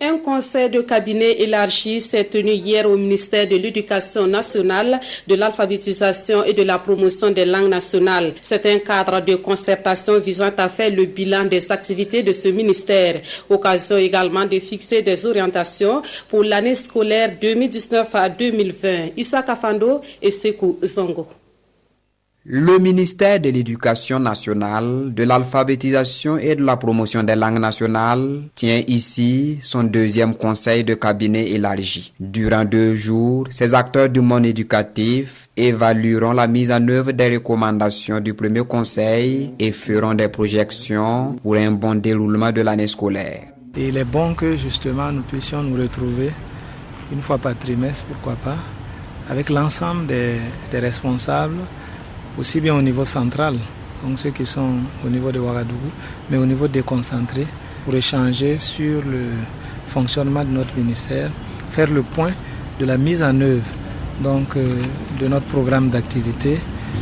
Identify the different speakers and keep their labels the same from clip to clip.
Speaker 1: Un conseil de cabinet élargi s'est tenu hier au ministère de l'Éducation nationale, de l'alphabétisation et de la promotion des langues nationales. C'est un cadre de concertation visant à faire le bilan des activités de ce ministère. Occasion également de fixer des orientations pour l'année scolaire 2019 à 2020. Issa Kafando et Sekou Zongo.
Speaker 2: Le ministère de l'Éducation nationale, de l'alphabétisation et de la promotion des langues nationales tient ici son deuxième conseil de cabinet élargi. Durant 2 jours, ces acteurs du monde éducatif évalueront la mise en œuvre des recommandations du premier conseil et feront des projections pour un bon déroulement de l'année scolaire.
Speaker 3: Et il est bon que justement nous puissions nous retrouver une fois par trimestre, pourquoi pas, avec l'ensemble des responsables, aussi bien au niveau central, donc ceux qui sont au niveau de Ouagadougou, mais au niveau déconcentré, pour échanger sur le fonctionnement de notre ministère, faire le point de la mise en œuvre donc, de notre programme d'activité,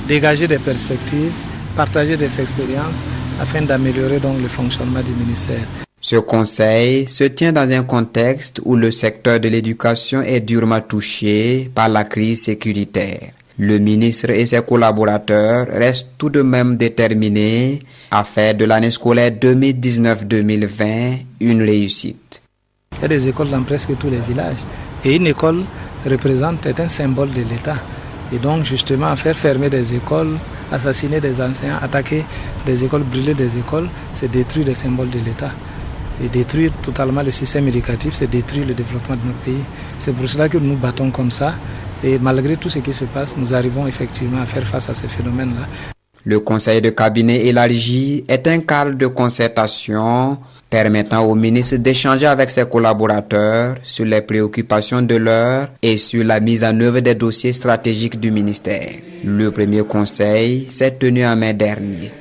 Speaker 3: dégager des perspectives, partager des expériences afin d'améliorer donc le fonctionnement du ministère.
Speaker 2: Ce conseil se tient dans un contexte où le secteur de l'éducation est durement touché par la crise sécuritaire. Le ministre et ses collaborateurs restent tout de même déterminés à faire de l'année scolaire 2019-2020 une réussite.
Speaker 3: Il y a des écoles dans presque tous les villages et une école est un symbole de l'État. Et donc justement faire fermer des écoles, assassiner des enseignants, attaquer des écoles, brûler des écoles, c'est détruire les symboles de l'État. Et détruire totalement le système éducatif, c'est détruire le développement de notre pays. C'est pour cela que nous battons comme ça. Et malgré tout ce qui se passe, nous arrivons effectivement à faire face à ce phénomène-là.
Speaker 2: Le conseil de cabinet élargi est un cadre de concertation permettant au ministre d'échanger avec ses collaborateurs sur les préoccupations de l'heure et sur la mise en œuvre des dossiers stratégiques du ministère. Le premier conseil s'est tenu en mai dernier.